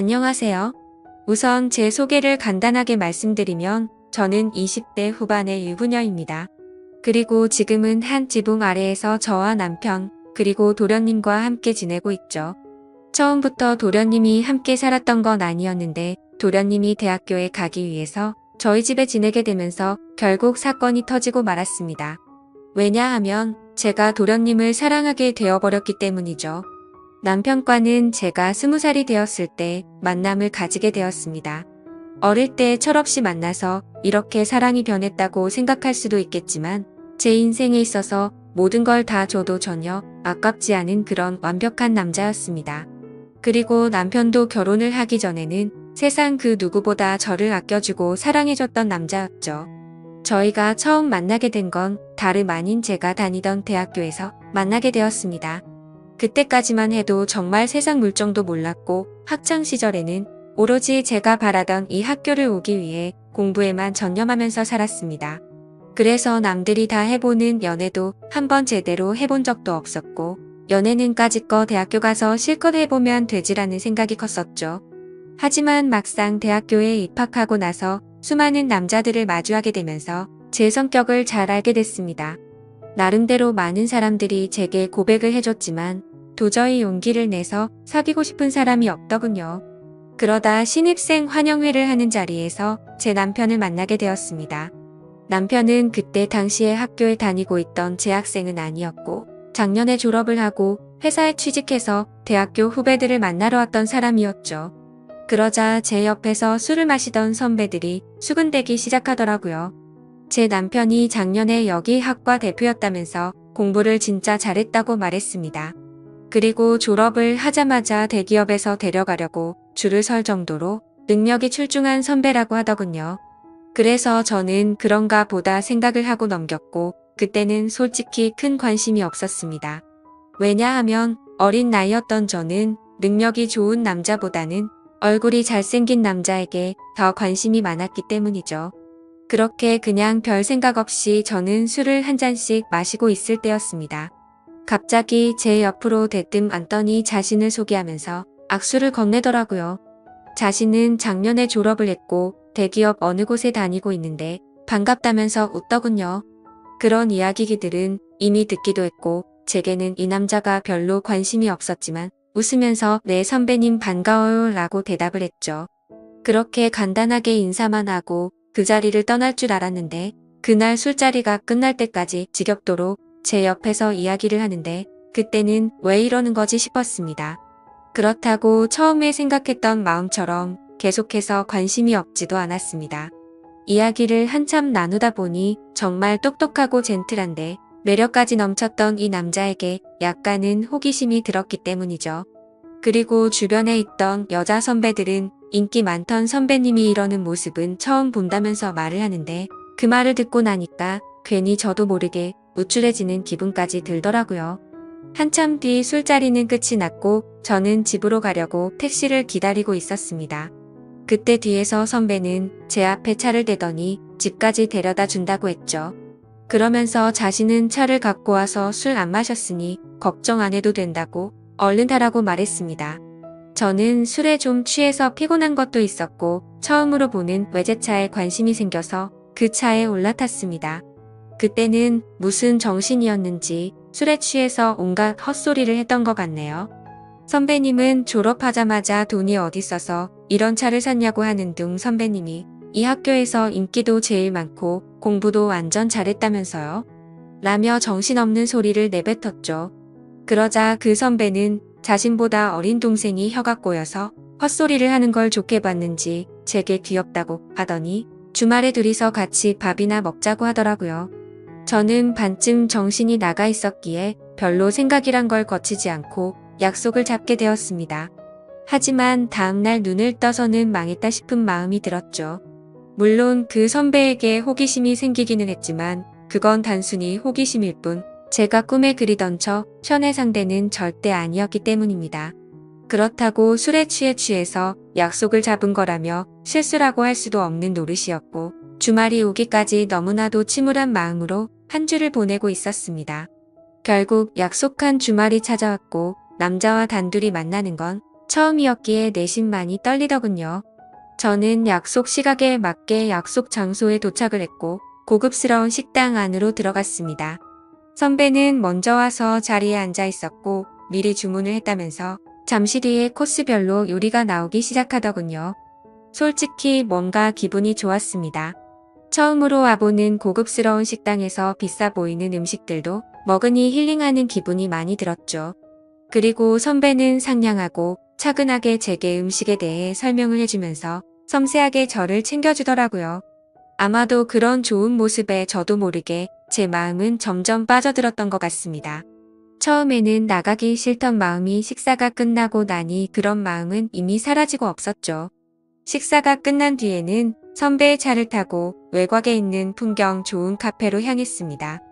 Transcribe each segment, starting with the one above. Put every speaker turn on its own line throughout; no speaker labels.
안녕하세요. 우선 제 소개를 간단하게 말씀드리면 저는 20대 후반의 유부녀입니다. 그리고 지금은 한 지붕 아래에서 저와 남편, 그리고 도련님과 함께 지내고 있죠. 처음부터 도련님이 함께 살았던 건 아니었는데 도련님이 대학교에 가기 위해서 저희 집에 지내게 되면서 결국 사건이 터지고 말았습니다. 왜냐하면 제가 도련님을 사랑하게 되어버렸기 때문이죠. 남편과는 제가 20살이 되었을 때 만남을 가지게 되었습니다. 어릴 때 철없이 만나서 이렇게 사랑이 변했다고 생각할 수도 있겠지만 제 인생에 있어서 모든 걸 다 줘도 전혀 아깝지 않은 그런 완벽한 남자였습니다. 그리고 남편도 결혼을 하기 전에는 세상 그 누구보다 저를 아껴주고 사랑해줬던 남자였죠. 저희가 처음 만나게 된 건 다름 아닌 제가 다니던 대학교에서 만나게 되었습니다. 그때까지만 해도 정말 세상 물정도 몰랐고 학창 시절에는 오로지 제가 바라던 이 학교를 오기 위해 공부에만 전념하면서 살았습니다. 그래서 남들이 다 해보는 연애도 한번 제대로 해본 적도 없었고 연애는 까짓거 대학교 가서 실컷 해보면 되지라는 생각이 컸었죠. 하지만 막상 대학교에 입학하고 나서 수많은 남자들을 마주하게 되면서 제 성격을 잘 알게 됐습니다. 나름대로 많은 사람들이 제게 고백을 해줬지만 도저히 용기를 내서 사귀고 싶은 사람이 없더군요. 그러다 신입생 환영회를 하는 자리에서 제 남편을 만나게 되었습니다. 남편은 그때 당시에 학교에 다니고 있던 재학생은 아니었고 작년에 졸업을 하고 회사에 취직해서 대학교 후배들을 만나러 왔던 사람이었죠. 그러자 제 옆에서 술을 마시던 선배들이 수근대기 시작하더라고요. 제 남편이 작년에 여기 학과 대표였다면서 공부를 진짜 잘했다고 말했습니다. 그리고 졸업을 하자마자 대기업에서 데려가려고 줄을 설 정도로 능력이 출중한 선배라고 하더군요. 그래서 저는 그런가 보다 생각을 하고 넘겼고 그때는 솔직히 큰 관심이 없었습니다. 왜냐하면 어린 나이였던 저는 능력이 좋은 남자보다는 얼굴이 잘생긴 남자에게 더 관심이 많았기 때문이죠. 그렇게 그냥 별 생각 없이 저는 술을 한 잔씩 마시고 있을 때였습니다. 갑자기 제 옆으로 대뜸 앉더니 자신을 소개하면서 악수를 건네더라고요. 자신은 작년에 졸업을 했고 대기업 어느 곳에 다니고 있는데 반갑다면서 웃더군요. 그런 이야기들은 이미 듣기도 했고 제게는 이 남자가 별로 관심이 없었지만 웃으면서 네 선배님 반가워요 라고 대답을 했죠. 그렇게 간단하게 인사만 하고 그 자리를 떠날 줄 알았는데 그날 술자리가 끝날 때까지 지겹도록 제 옆에서 이야기를 하는데 그때는 왜 이러는 거지 싶었습니다. 그렇다고 처음에 생각했던 마음처럼 계속해서 관심이 없지도 않았습니다. 이야기를 한참 나누다 보니 정말 똑똑하고 젠틀한데 매력까지 넘쳤던 이 남자에게 약간은 호기심이 들었기 때문이죠. 그리고 주변에 있던 여자 선배들은 인기 많던 선배님이 이러는 모습은 처음 본다면서 말을 하는데 그 말을 듣고 나니까 괜히 저도 모르게 우쭐해지는 기분까지 들더라고요. 한참 뒤 술자리는 끝이 났고 저는 집으로 가려고 택시를 기다리고 있었습니다. 그때 뒤에서 선배는 제 앞에 차를 대더니 집까지 데려다 준다고 했죠. 그러면서 자신은 차를 갖고 와서 술 안 마셨으니 걱정 안 해도 된다고 얼른 타라고 말했습니다. 저는 술에 좀 취해서 피곤한 것도 있었고 처음으로 보는 외제차에 관심이 생겨서 그 차에 올라탔습니다. 그때는 무슨 정신이었는지 술에 취해서 온갖 헛소리를 했던 것 같네요. 선배님은 졸업하자마자 돈이 어디 있어서 이런 차를 샀냐고 하는 둥 선배님이 이 학교에서 인기도 제일 많고 공부도 완전 잘했다면서요. 라며 정신없는 소리를 내뱉었죠. 그러자 그 선배는 자신보다 어린 동생이 혀가 꼬여서 헛소리를 하는 걸 좋게 봤는지 제게 귀엽다고 하더니 주말에 둘이서 같이 밥이나 먹자고 하더라고요. 저는 반쯤 정신이 나가 있었기에 별로 생각이란 걸 거치지 않고 약속을 잡게 되었습니다. 하지만 다음날 눈을 떠서는 망했다 싶은 마음이 들었죠. 물론 그 선배에게 호기심이 생기기는 했지만 그건 단순히 호기심일 뿐 제가 꿈에 그리던 저 현의 상대는 절대 아니었기 때문입니다. 그렇다고 술에 취해서 약속을 잡은 거라며 실수라고 할 수도 없는 노릇이었고 주말이 오기까지 너무나도 침울한 마음으로 한 주를 보내고 있었습니다. 결국 약속한 주말이 찾아왔고 남자와 단둘이 만나는 건 처음이었기에 내심 많이 떨리더군요. 저는 약속 시각에 맞게 약속 장소에 도착을 했고 고급스러운 식당 안으로 들어갔습니다. 선배는 먼저 와서 자리에 앉아 있었고 미리 주문을 했다면서 잠시 뒤에 코스별로 요리가 나오기 시작하더군요. 솔직히 뭔가 기분이 좋았습니다. 처음으로 와보는 고급스러운 식당에서 비싸 보이는 음식들도 먹으니 힐링하는 기분이 많이 들었죠. 그리고 선배는 상냥하고 차근하게 제게 음식에 대해 설명을 해주면서 섬세하게 저를 챙겨주더라고요. 아마도 그런 좋은 모습에 저도 모르게 제 마음은 점점 빠져들었던 것 같습니다. 처음에는 나가기 싫던 마음이 식사가 끝나고 나니 그런 마음은 이미 사라지고 없었죠. 식사가 끝난 뒤에는 선배의 차를 타고 외곽에 있는 풍경 좋은 카페로 향했습니다.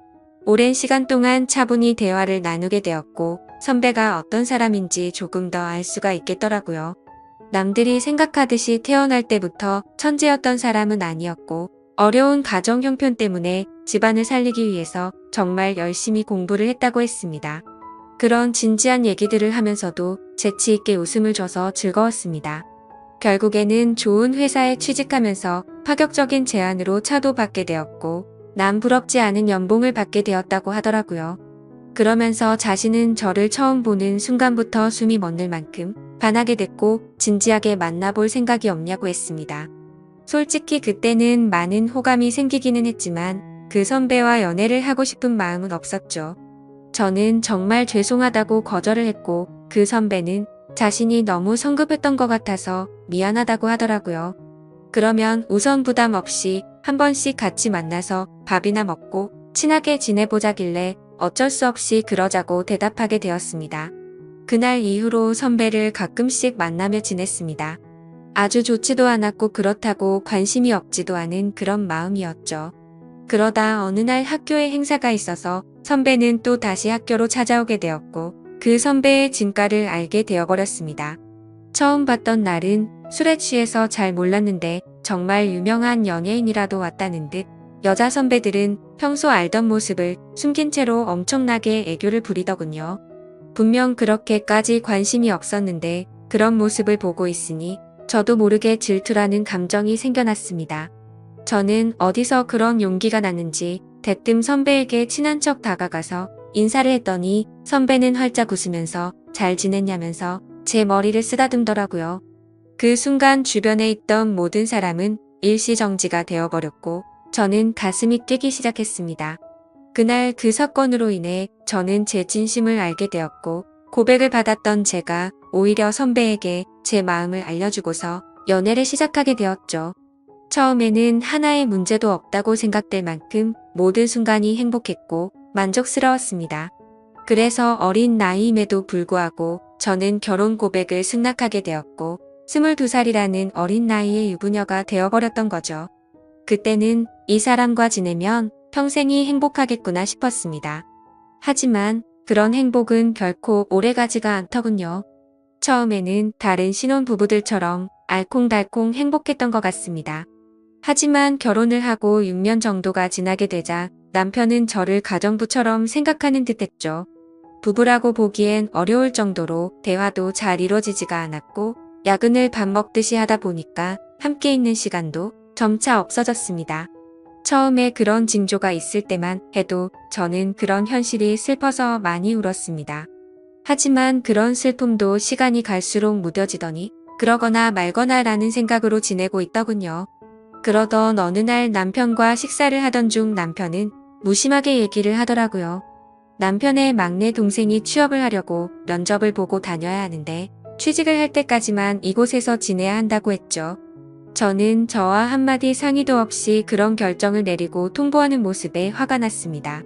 오랜 시간 동안 차분히 대화를 나누게 되었고 선배가 어떤 사람인지 조금 더 알 수가 있겠더라고요. 남들이 생각하듯이 태어날 때부터 천재였던 사람은 아니었고 어려운 가정 형편 때문에 집안을 살리기 위해서 정말 열심히 공부를 했다고 했습니다. 그런 진지한 얘기들을 하면서도 재치 있게 웃음을 줘서 즐거웠습니다. 결국에는 좋은 회사에 취직하면서 파격적인 제안으로 차도 받게 되었고 남 부럽지 않은 연봉을 받게 되었다고 하더라고요. 그러면서 자신은 저를 처음 보는 순간부터 숨이 멎는 만큼 반하게 됐고 진지하게 만나볼 생각이 없냐고 했습니다. 솔직히 그때는 많은 호감이 생기기는 했지만 그 선배와 연애를 하고 싶은 마음은 없었죠. 저는 정말 죄송하다고 거절을 했고 그 선배는 자신이 너무 성급했던 것 같아서 미안하다고 하더라고요. 그러면 우선 부담 없이 한 번씩 같이 만나서 밥이나 먹고 친하게 지내보자길래 어쩔 수 없이 그러자고 대답하게 되었습니다. 그날 이후로 선배를 가끔씩 만나며 지냈습니다. 아주 좋지도 않았고 그렇다고 관심이 없지도 않은 그런 마음이었죠. 그러다 어느 날 학교에 행사가 있어서 선배는 또 다시 학교로 찾아오게 되었고 그 선배의 진가를 알게 되어버렸습니다. 처음 봤던 날은 술에 취해서 잘 몰랐는데 정말 유명한 연예인이라도 왔다는 듯 여자 선배들은 평소 알던 모습을 숨긴 채로 엄청나게 애교를 부리더군요. 분명 그렇게까지 관심이 없었는데 그런 모습을 보고 있으니 저도 모르게 질투라는 감정이 생겨났습니다. 저는 어디서 그런 용기가 났는지 대뜸 선배에게 친한 척 다가가서 인사를 했더니 선배는 활짝 웃으면서 잘 지냈냐면서 제 머리를 쓰다듬더라고요. 그 순간 주변에 있던 모든 사람은 일시정지가 되어버렸고 저는 가슴이 뛰기 시작했습니다. 그날 그 사건으로 인해 저는 제 진심을 알게 되었고 고백을 받았던 제가 오히려 선배에게 제 마음을 알려주고서 연애를 시작하게 되었죠. 처음에는 하나의 문제도 없다고 생각될 만큼 모든 순간이 행복했고 만족스러웠습니다. 그래서 어린 나이임에도 불구하고 저는 결혼 고백을 승낙하게 되었고 22살이라는 어린 나이의 유부녀가 되어버렸던 거죠. 그때는 이 사람과 지내면 평생이 행복하겠구나 싶었습니다. 하지만 그런 행복은 결코 오래가지가 않더군요. 처음에는 다른 신혼부부들처럼 알콩달콩 행복했던 것 같습니다. 하지만 결혼을 하고 6년 정도가 지나게 되자 남편은 저를 가정부처럼 생각하는 듯했죠. 부부라고 보기엔 어려울 정도로 대화도 잘 이루어지지가 않았고 야근을 밥 먹듯이 하다 보니까 함께 있는 시간도 점차 없어졌습니다. 처음에 그런 징조가 있을 때만 해도 저는 그런 현실이 슬퍼서 많이 울었습니다. 하지만 그런 슬픔도 시간이 갈수록 무뎌지더니 그러거나 말거나 라는 생각으로 지내고 있더군요. 그러던 어느 날 남편과 식사를 하던 중 남편은 무심하게 얘기를 하더라고요. 남편의 막내 동생이 취업을 하려고 면접을 보고 다녀야 하는데 취직을 할 때까지만 이곳에서 지내야 한다고 했죠. 저는 저와 한마디 상의도 없이 그런 결정을 내리고 통보하는 모습에 화가 났습니다.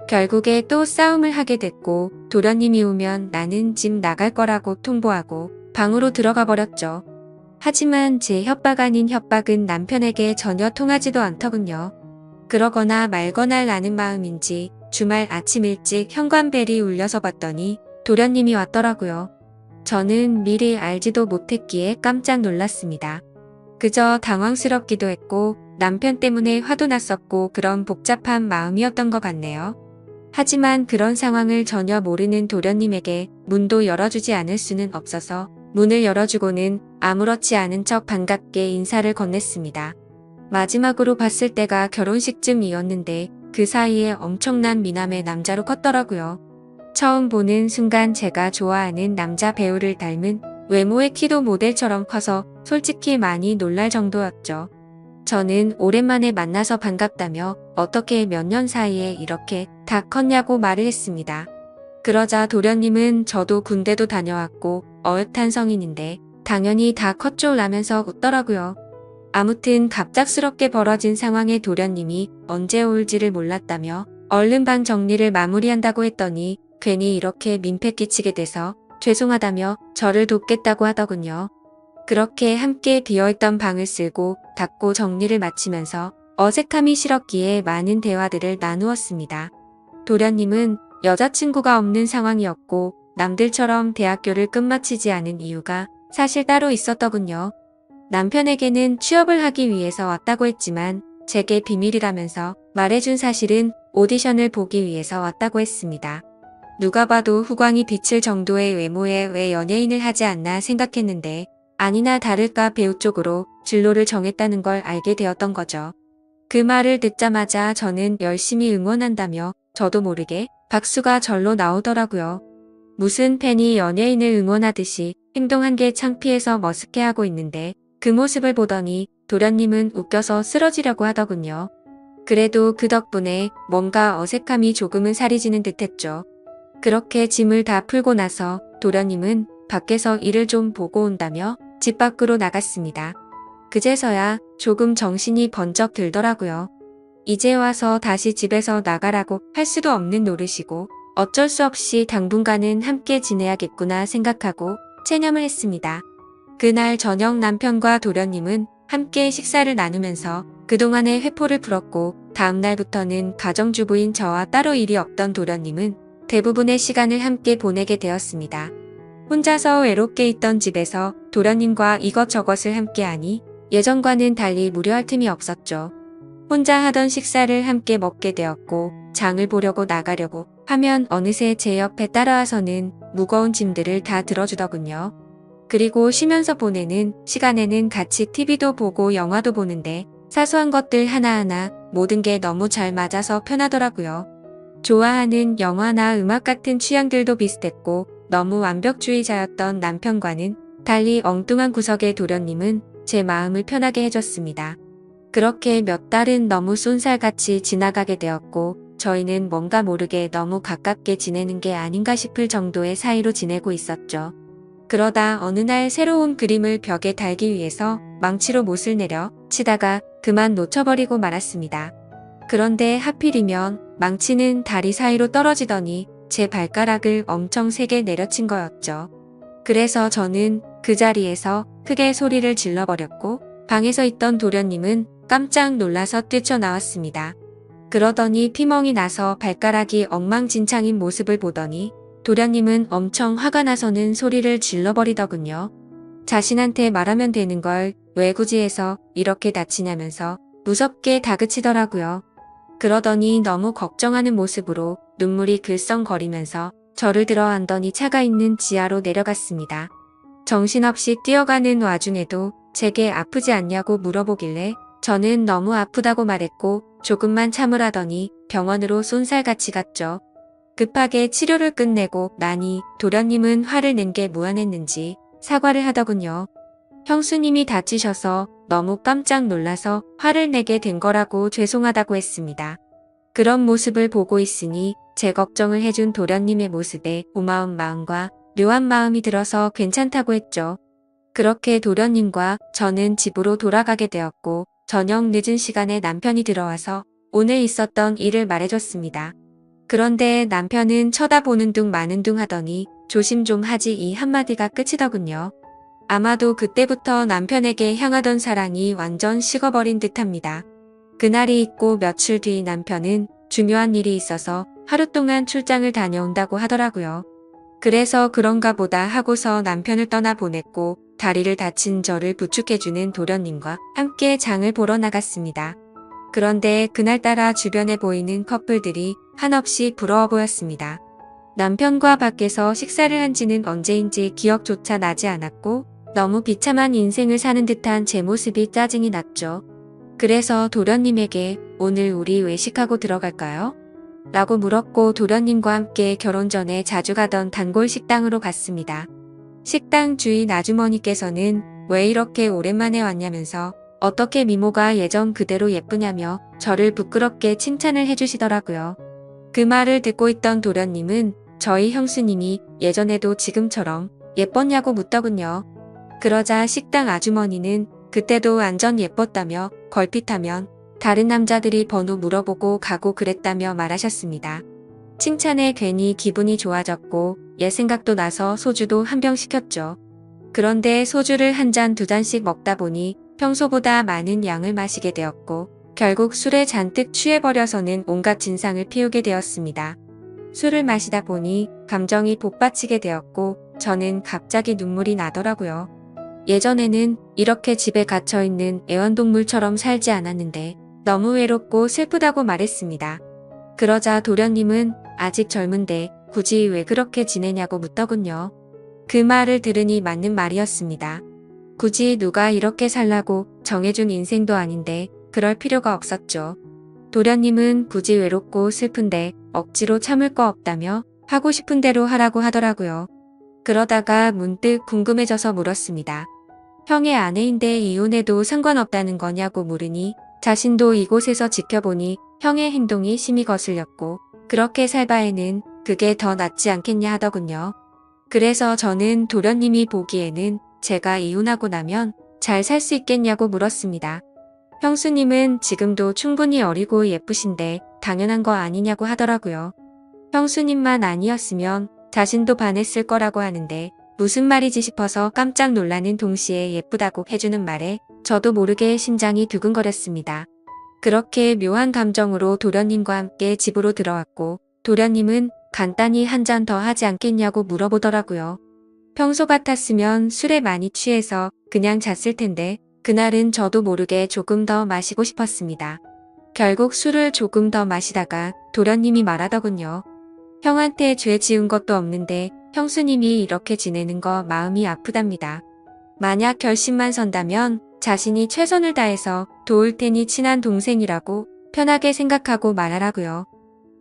결국에 또 싸움을 하게 됐고 도련님이 오면 나는 집 나갈 거라고 통보하고 방으로 들어가 버렸죠. 하지만 제 협박 아닌 협박은 남편에게 전혀 통하지도 않더군요. 그러거나 말거나 라는 마음인지 주말 아침 일찍 현관벨이 울려서 봤더니 도련님이 왔더라고요. 저는 미리 알지도 못했기에 깜짝 놀랐습니다. 그저 당황스럽기도 했고 남편 때문에 화도 났었고 그런 복잡한 마음이었던 것 같네요. 하지만 그런 상황을 전혀 모르는 도련님에게 문도 열어주지 않을 수는 없어서 문을 열어주고는 아무렇지 않은 척 반갑게 인사를 건넸습니다. 마지막으로 봤을 때가 결혼식쯤이었는데 그 사이에 엄청난 미남의 남자로 컸더라고요. 처음 보는 순간 제가 좋아하는 남자 배우를 닮은 외모의 키도 모델처럼 커서 솔직히 많이 놀랄 정도였죠. 저는 오랜만에 만나서 반갑다며 어떻게 몇 년 사이에 이렇게 다 컸냐고 말을 했습니다. 그러자 도련님은 저도 군대도 다녀왔고 어엿한 성인인데 당연히 다 컸죠 라면서 웃더라고요. 아무튼 갑작스럽게 벌어진 상황에 도련님이 언제 올지를 몰랐다며 얼른 방 정리를 마무리한다고 했더니 괜히 이렇게 민폐 끼치게 돼서 죄송하다며 저를 돕겠다고 하더군요. 그렇게 함께 비어있던 방을 쓸고 닦고 정리를 마치면서 어색함이 싫었기에 많은 대화들을 나누었습니다. 도련님은 여자친구가 없는 상황이었고 남들처럼 대학교를 끝마치지 않은 이유가 사실 따로 있었더군요. 남편에게는 취업을 하기 위해서 왔다고 했지만 제게 비밀이라면서 말해준 사실은 오디션을 보기 위해서 왔다고 했습니다. 누가 봐도 후광이 비칠 정도의 외모에 왜 연예인을 하지 않나 생각했는데 아니나 다를까 배우 쪽으로 진로를 정했다는 걸 알게 되었던 거죠. 그 말을 듣자마자 저는 열심히 응원한다며 저도 모르게 박수가 절로 나오더라고요. 무슨 팬이 연예인을 응원하듯이 행동한 게 창피해서 머쓱해하고 있는데 그 모습을 보더니 도련님은 웃겨서 쓰러지려고 하더군요. 그래도 그 덕분에 뭔가 어색함이 조금은 사라지는 듯했죠. 그렇게 짐을 다 풀고 나서 도련님은 밖에서 일을 좀 보고 온다며 집 밖으로 나갔습니다. 그제서야 조금 정신이 번쩍 들더라고요. 이제 와서 다시 집에서 나가라고 할 수도 없는 노릇이고 어쩔 수 없이 당분간은 함께 지내야겠구나 생각하고 체념을 했습니다. 그날 저녁 남편과 도련님은 함께 식사를 나누면서 그동안의 회포를 풀었고 다음날부터는 가정주부인 저와 따로 일이 없던 도련님은 대부분의 시간을 함께 보내게 되었습니다. 혼자서 외롭게 있던 집에서 도련님과 이것저것을 함께하니 예전과는 달리 무료할 틈이 없었죠. 혼자 하던 식사를 함께 먹게 되었고 장을 보려고 나가려고 하면 어느새 제 옆에 따라와서는 무거운 짐들을 다 들어주더군요. 그리고 쉬면서 보내는 시간에는 같이 TV도 보고 영화도 보는데 사소한 것들 하나하나 모든 게 너무 잘 맞아서 편하더라고요. 좋아하는 영화나 음악 같은 취향들도 비슷했고 너무 완벽주의자였던 남편과는 달리 엉뚱한 구석의 도련님은 제 마음을 편하게 해줬습니다. 그렇게 몇 달은 너무 쏜살같이 지나가게 되었고 저희는 뭔가 모르게 너무 가깝게 지내는 게 아닌가 싶을 정도의 사이로 지내고 있었죠. 그러다 어느 날 새로운 그림을 벽에 달기 위해서 망치로 못을 내려 치다가 그만 놓쳐버리고 말았습니다. 그런데 하필이면 망치는 다리 사이로 떨어지더니 제 발가락을 엄청 세게 내려친 거였죠. 그래서 저는 그 자리에서 크게 소리를 질러버렸고 방에서 있던 도련님은 깜짝 놀라서 뛰쳐나왔습니다. 그러더니 피멍이 나서 발가락이 엉망진창인 모습을 보더니 도련님은 엄청 화가 나서는 소리를 질러버리더군요. 자신한테 말하면 되는 걸 왜 굳이 해서 이렇게 다치냐면서 무섭게 다그치더라고요. 그러더니 너무 걱정하는 모습으로 눈물이 글썽거리면서 저를 들어안더니 차가 있는 지하로 내려갔습니다. 정신없이 뛰어가는 와중에도 제게 아프지 않냐고 물어보길래 저는 너무 아프다고 말했고 조금만 참으라더니 병원으로 쏜살같이 갔죠. 급하게 치료를 끝내고 나니 도련님은 화를 낸 게 무안했는지 사과를 하더군요. 형수님이 다치셔서 너무 깜짝 놀라서 화를 내게 된 거라고 죄송하다고 했습니다. 그런 모습을 보고 있으니 제 걱정을 해준 도련님의 모습에 고마운 마음과 묘한 마음이 들어서 괜찮다고 했죠. 그렇게 도련님과 저는 집으로 돌아가게 되었고 저녁 늦은 시간에 남편이 들어와서 오늘 있었던 일을 말해줬습니다. 그런데 남편은 쳐다보는 둥 마는 둥 하더니 조심 좀 하지 이 한마디가 끝이더군요. 아마도 그때부터 남편에게 향하던 사랑이 완전 식어버린 듯합니다. 그날이 있고 며칠 뒤 남편은 중요한 일이 있어서 하루 동안 출장을 다녀온다고 하더라고요. 그래서 그런가 보다 하고서 남편을 떠나보냈고 다리를 다친 저를 부축해주는 도련님과 함께 장을 보러 나갔습니다. 그런데 그날따라 주변에 보이는 커플들이 한없이 부러워 보였습니다. 남편과 밖에서 식사를 한 지는 언제인지 기억조차 나지 않았고 너무 비참한 인생을 사는 듯한 제 모습이 짜증이 났죠. 그래서 도련님에게 오늘 우리 외식하고 들어갈까요? 라고 물었고 도련님과 함께 결혼 전에 자주 가던 단골 식당으로 갔습니다. 식당 주인 아주머니께서는 왜 이렇게 오랜만에 왔냐면서 어떻게 미모가 예전 그대로 예쁘냐며 저를 부끄럽게 칭찬을 해주시더라고요. 그 말을 듣고 있던 도련님은 저희 형수님이 예전에도 지금처럼 예뻤냐고 묻더군요. 그러자 식당 아주머니는 그때도 완전 예뻤다며 걸핏하면 다른 남자들이 번호 물어보고 가고 그랬다며 말하셨습니다. 칭찬에 괜히 기분이 좋아졌고 옛 생각도 나서 소주도 한 병 시켰죠. 그런데 소주를 한 잔 두 잔씩 먹다 보니 평소보다 많은 양을 마시게 되었고 결국 술에 잔뜩 취해버려서는 온갖 진상을 피우게 되었습니다. 술을 마시다 보니 감정이 복받치게 되었고 저는 갑자기 눈물이 나더라고요. 예전에는 이렇게 집에 갇혀있는 애완동물처럼 살지 않았는데 너무 외롭고 슬프다고 말했습니다. 그러자 도련님은 아직 젊은데 굳이 왜 그렇게 지내냐고 묻더군요. 그 말을 들으니 맞는 말이었습니다. 굳이 누가 이렇게 살라고 정해준 인생도 아닌데 그럴 필요가 없었죠. 도련님은 굳이 외롭고 슬픈데 억지로 참을 거 없다며 하고 싶은 대로 하라고 하더라고요. 그러다가 문득 궁금해져서 물었습니다. 형의 아내인데 이혼해도 상관없다는 거냐고 물으니 자신도 이곳에서 지켜보니 형의 행동이 심히 거슬렸고 그렇게 살 바에는 그게 더 낫지 않겠냐 하더군요. 그래서 저는 도련님이 보기에는 제가 이혼하고 나면 잘 살 수 있겠냐고 물었습니다. 형수님은 지금도 충분히 어리고 예쁘신데 당연한 거 아니냐고 하더라고요. 형수님만 아니었으면 자신도 반했을 거라고 하는데 무슨 말이지 싶어서 깜짝 놀라는 동시에 예쁘다고 해주는 말에 저도 모르게 심장이 두근거렸습니다. 그렇게 묘한 감정으로 도련님과 함께 집으로 들어왔고 도련님은 간단히 한 잔 더 하지 않겠냐고 물어보더라고요. 평소 같았으면 술에 많이 취해서 그냥 잤을 텐데 그날은 저도 모르게 조금 더 마시고 싶었습니다. 결국 술을 조금 더 마시다가 도련님이 말하더군요. 형한테 죄 지은 것도 없는데 형수님이 이렇게 지내는 거 마음이 아프답니다. 만약 결심만 선다면 자신이 최선을 다해서 도울 테니 친한 동생이라고 편하게 생각하고 말하라고요.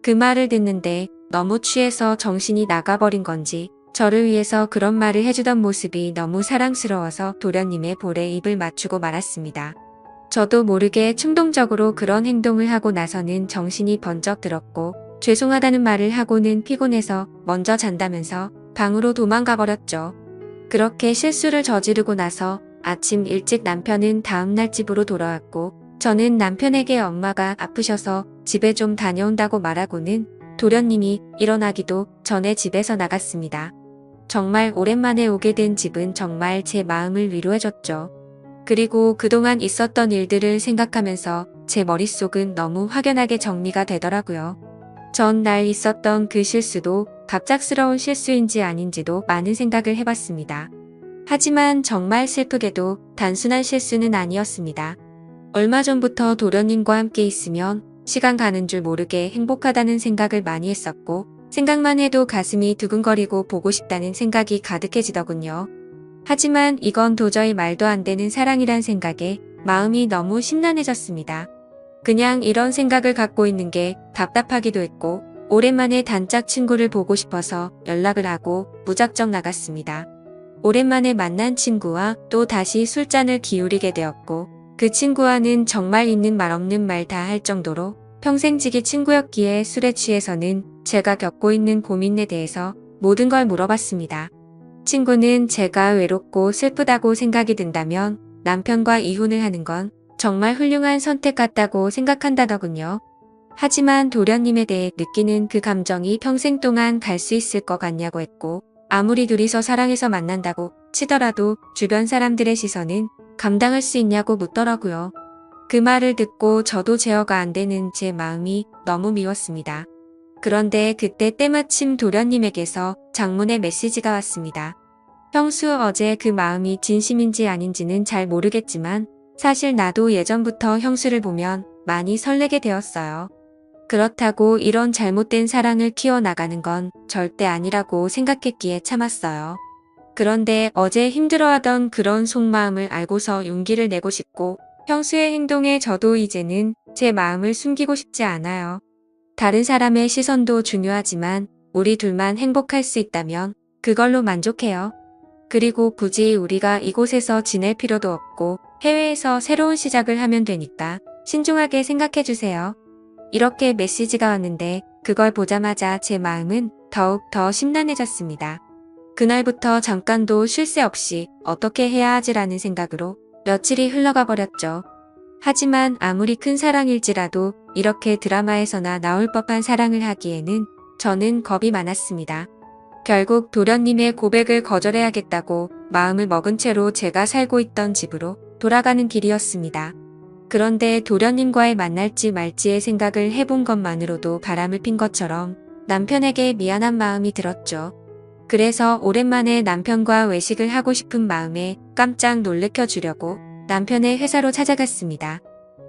그 말을 듣는데 너무 취해서 정신이 나가버린 건지 저를 위해서 그런 말을 해주던 모습이 너무 사랑스러워서 도련님의 볼에 입을 맞추고 말았습니다. 저도 모르게 충동적으로 그런 행동을 하고 나서는 정신이 번쩍 들었고 죄송하다는 말을 하고는 피곤해서 먼저 잔다면서 방으로 도망가 버렸죠. 그렇게 실수를 저지르고 나서 아침 일찍 남편은 다음날 집으로 돌아왔고 저는 남편에게 엄마가 아프셔서 집에 좀 다녀온다고 말하고는 도련님이 일어나기도 전에 집에서 나갔습니다. 정말 오랜만에 오게 된 집은 정말 제 마음을 위로해줬죠. 그리고 그동안 있었던 일들을 생각하면서 제 머릿속은 너무 확연하게 정리가 되더라고요. 전날 있었던 그 실수도 갑작스러운 실수인지 아닌지도 많은 생각을 해봤습니다. 하지만 정말 슬프게도 단순한 실수는 아니었습니다. 얼마 전부터 도련님과 함께 있으면 시간 가는 줄 모르게 행복하다는 생각을 많이 했었고 생각만 해도 가슴이 두근거리고 보고 싶다는 생각이 가득해지더군요. 하지만 이건 도저히 말도 안 되는 사랑이란 생각에 마음이 너무 심란해졌습니다. 그냥 이런 생각을 갖고 있는 게 답답하기도 했고 오랜만에 단짝 친구를 보고 싶어서 연락을 하고 무작정 나갔습니다. 오랜만에 만난 친구와 또 다시 술잔을 기울이게 되었고 그 친구와는 정말 있는 말 없는 말 다 할 정도로 평생지기 친구였기에 술에 취해서는 제가 겪고 있는 고민에 대해서 모든 걸 물어봤습니다. 친구는 제가 외롭고 슬프다고 생각이 든다면 남편과 이혼을 하는 건 정말 훌륭한 선택 같다고 생각한다더군요. 하지만 도련님에 대해 느끼는 그 감정이 평생 동안 갈 수 있을 것 같냐고 했고 아무리 둘이서 사랑해서 만난다고 치더라도 주변 사람들의 시선은 감당할 수 있냐고 묻더라고요. 그 말을 듣고 저도 제어가 안 되는 제 마음이 너무 미웠습니다. 그런데 그때 때마침 도련님에게서 장문의 메시지가 왔습니다. 형수 어제 그 마음이 진심인지 아닌지는 잘 모르겠지만 사실 나도 예전부터 형수를 보면 많이 설레게 되었어요. 그렇다고 이런 잘못된 사랑을 키워나가는 건 절대 아니라고 생각했기에 참았어요. 그런데 어제 힘들어하던 그런 속마음을 알고서 용기를 내고 싶고 평소의 행동에 저도 이제는 제 마음을 숨기고 싶지 않아요. 다른 사람의 시선도 중요하지만 우리 둘만 행복할 수 있다면 그걸로 만족해요. 그리고 굳이 우리가 이곳에서 지낼 필요도 없고 해외에서 새로운 시작을 하면 되니까 신중하게 생각해 주세요. 이렇게 메시지가 왔는데 그걸 보자마자 제 마음은 더욱 더 심란해졌습니다. 그날부터 잠깐도 쉴 새 없이 어떻게 해야 하지라는 생각으로 며칠이 흘러가 버렸죠. 하지만 아무리 큰 사랑일지라도 이렇게 드라마에서나 나올 법한 사랑을 하기에는 저는 겁이 많았습니다. 결국 도련님의 고백을 거절해야겠다고 마음을 먹은 채로 제가 살고 있던 집으로 돌아가는 길이었습니다. 그런데 도련님과의 만날지 말지의 생각을 해본 것만으로도 바람을 핀 것처럼 남편에게 미안한 마음이 들었죠. 그래서 오랜만에 남편과 외식을 하고 싶은 마음에 깜짝 놀래켜 주려고 남편의 회사로 찾아갔습니다.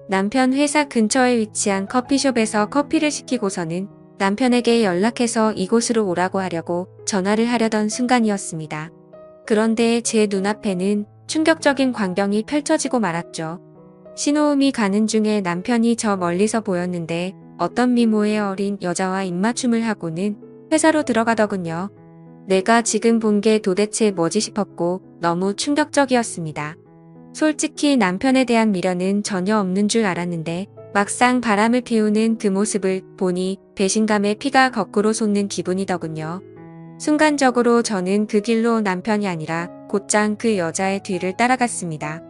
남편 회사 근처에 위치한 커피숍에서 커피를 시키고서는 남편에게 연락해서 이곳으로 오라고 하려고 전화를 하려던 순간이었습니다. 그런데 제 눈앞에는 충격적인 광경이 펼쳐지고 말았죠. 신호음이 가는 중에 남편이 저 멀리서 보였는데 어떤 미모의 어린 여자와 입맞춤을 하고는 회사로 들어가더군요. 내가 지금 본 게 도대체 뭐지 싶었고 너무 충격적이었습니다. 솔직히 남편에 대한 미련은 전혀 없는 줄 알았는데 막상 바람을 피우는 그 모습을 보니 배신감에 피가 거꾸로 솟는 기분이더군요. 순간적으로 저는 그 길로 남편이 아니라 곧장 그 여자의 뒤를 따라갔습니다.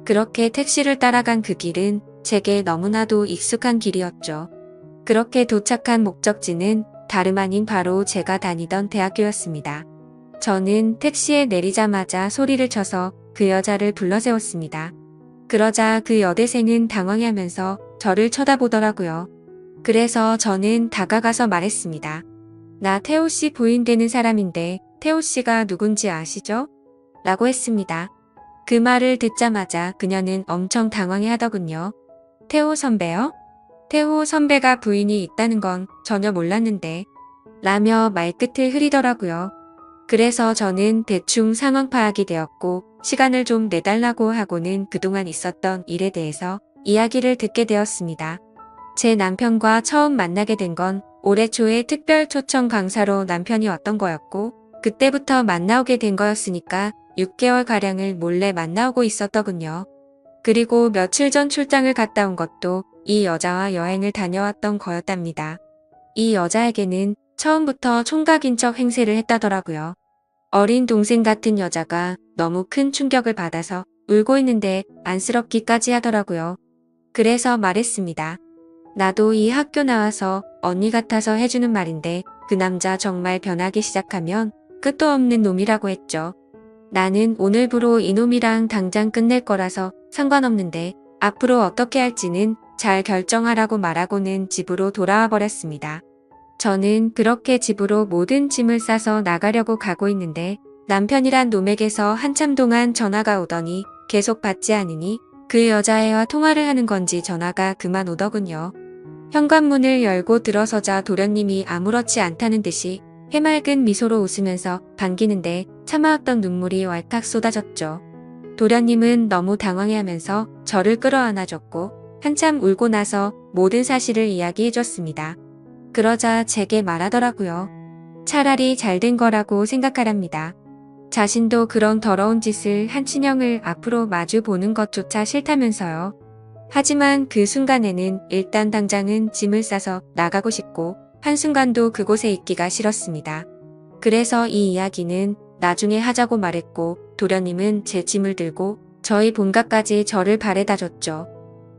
그렇게 택시를 따라간 그 길은 제게 너무나도 익숙한 길이었죠. 그렇게 도착한 목적지는 다름 아닌 바로 제가 다니던 대학교였습니다. 저는 택시에 내리자마자 소리를 쳐서 그 여자를 불러세웠습니다. 그러자 그 여대생은 당황해하면서 저를 쳐다보더라고요. 그래서 저는 다가가서 말했습니다. 나 태호 씨 부인 되는 사람인데 태호 씨가 누군지 아시죠? 라고 했습니다. 그 말을 듣자마자 그녀는 엄청 당황해 하더군요. 태호 선배요? 태호 선배가 부인이 있다는 건 전혀 몰랐는데 라며 말끝을 흐리더라고요. 그래서 저는 대충 상황 파악이 되었고 시간을 좀 내달라고 하고는 그동안 있었던 일에 대해서 이야기를 듣게 되었습니다. 제 남편과 처음 만나게 된 건 올해 초에 특별 초청 강사로 남편이 왔던 거였고 그때부터 만나오게 된 거였으니까 6개월가량을 몰래 만나오고 있었더군요. 그리고 며칠 전 출장을 갔다 온 것도 이 여자와 여행을 다녀왔던 거였답니다. 이 여자에게는 처음부터 총각인 척 행세를 했다더라고요. 어린 동생 같은 여자가 너무 큰 충격을 받아서 울고 있는데 안쓰럽기까지 하더라고요. 그래서 말했습니다. 나도 이 학교 나와서 언니 같아서 해주는 말인데 그 남자 정말 변하기 시작하면 끝도 없는 놈이라고 했죠. 나는 오늘부로 이놈이랑 당장 끝낼 거라서 상관없는데 앞으로 어떻게 할지는 잘 결정하라고 말하고는 집으로 돌아와 버렸습니다. 저는 그렇게 집으로 모든 짐을 싸서 나가려고 가고 있는데 남편이란 놈에게서 한참 동안 전화가 오더니 계속 받지 않으니 그 여자애와 통화를 하는 건지 전화가 그만 오더군요. 현관문을 열고 들어서자 도련님이 아무렇지 않다는 듯이 해맑은 미소로 웃으면서 반기는데 참아왔던 눈물이 왈칵 쏟아졌죠. 도련님은 너무 당황해하면서 저를 끌어안아줬고 한참 울고 나서 모든 사실을 이야기해줬습니다. 그러자 제게 말하더라고요. 차라리 잘된 거라고 생각하랍니다. 자신도 그런 더러운 짓을 한 친형을 앞으로 마주 보는 것조차 싫다면서요. 하지만 그 순간에는 일단 당장은 짐을 싸서 나가고 싶고 한순간도 그곳에 있기가 싫었습니다. 그래서 이 이야기는 나중에 하자고 말했고 도련님은 제 짐을 들고 저희 본가까지 저를 바래다 줬죠.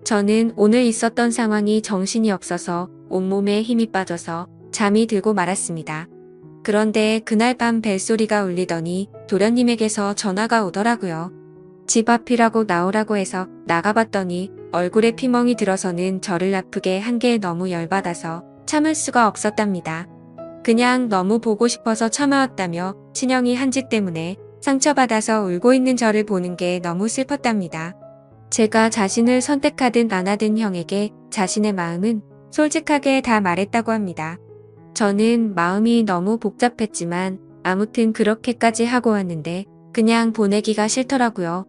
저는 오늘 있었던 상황이 정신이 없어서 온몸에 힘이 빠져서 잠이 들고 말았습니다. 그런데 그날 밤 벨소리가 울리더니 도련님에게서 전화가 오더라고요. 집 앞이라고 나오라고 해서 나가봤더니 얼굴에 피멍이 들어서는 저를 아프게 한 게 너무 열받아서 참을 수가 없었답니다. 그냥 너무 보고 싶어서 참아왔다며 친형이 한 짓 때문에 상처받아서 울고 있는 저를 보는 게 너무 슬펐답니다. 제가 자신을 선택하든 안 하든 형에게 자신의 마음은 솔직하게 다 말했다고 합니다. 저는 마음이 너무 복잡했지만 아무튼 그렇게까지 하고 왔는데 그냥 보내기가 싫더라고요.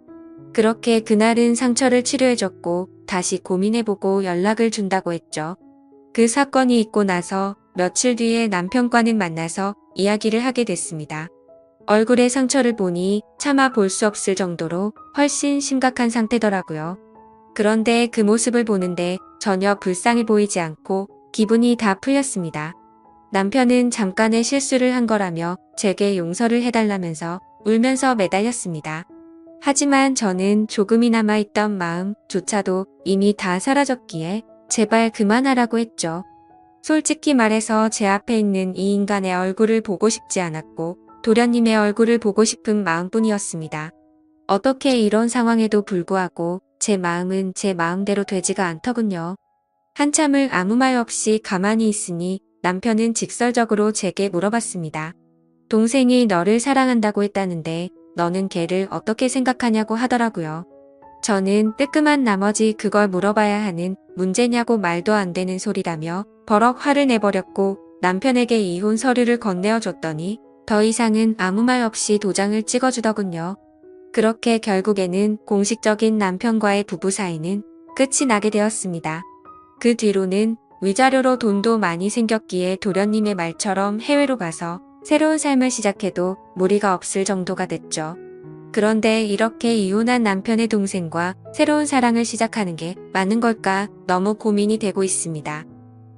그렇게 그날은 상처를 치료해줬고 다시 고민해보고 연락을 준다고 했죠. 그 사건이 있고 나서 며칠 뒤에 남편과는 만나서 이야기를 하게 됐습니다. 얼굴에 상처를 보니 차마 볼 수 없을 정도로 훨씬 심각한 상태더라고요. 그런데 그 모습을 보는데 전혀 불쌍해 보이지 않고 기분이 다 풀렸습니다. 남편은 잠깐의 실수를 한 거라며 제게 용서를 해달라면서 울면서 매달렸습니다. 하지만 저는 조금이나마 있던 마음조차도 이미 다 사라졌기에 제발 그만하라고 했죠. 솔직히 말해서 제 앞에 있는 이 인간의 얼굴을 보고 싶지 않았고 도련님의 얼굴을 보고 싶은 마음뿐이었습니다. 어떻게 이런 상황에도 불구하고 제 마음은 제 마음대로 되지가 않더군요. 한참을 아무 말 없이 가만히 있으니 남편은 직설적으로 제게 물어봤습니다. 동생이 너를 사랑한다고 했다는데 너는 걔를 어떻게 생각하냐고 하더라고요. 저는 뜨끔한 나머지 그걸 물어봐야 하는 문제냐고 말도 안 되는 소리라며 버럭 화를 내버렸고 남편에게 이혼 서류를 건네어 줬더니 더 이상은 아무 말 없이 도장을 찍어주더군요. 그렇게 결국에는 공식적인 남편과의 부부 사이는 끝이 나게 되었습니다. 그 뒤로는 위자료로 돈도 많이 생겼기에 도련님의 말처럼 해외로 가서 새로운 삶을 시작해도 무리가 없을 정도가 됐죠. 그런데 이렇게 이혼한 남편의 동생과 새로운 사랑을 시작하는 게 맞는 걸까 너무 고민이 되고 있습니다.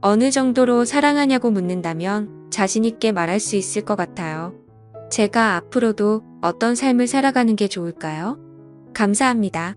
어느 정도로 사랑하냐고 묻는다면 자신 있게 말할 수 있을 것 같아요. 제가 앞으로도 어떤 삶을 살아가는 게 좋을까요? 감사합니다.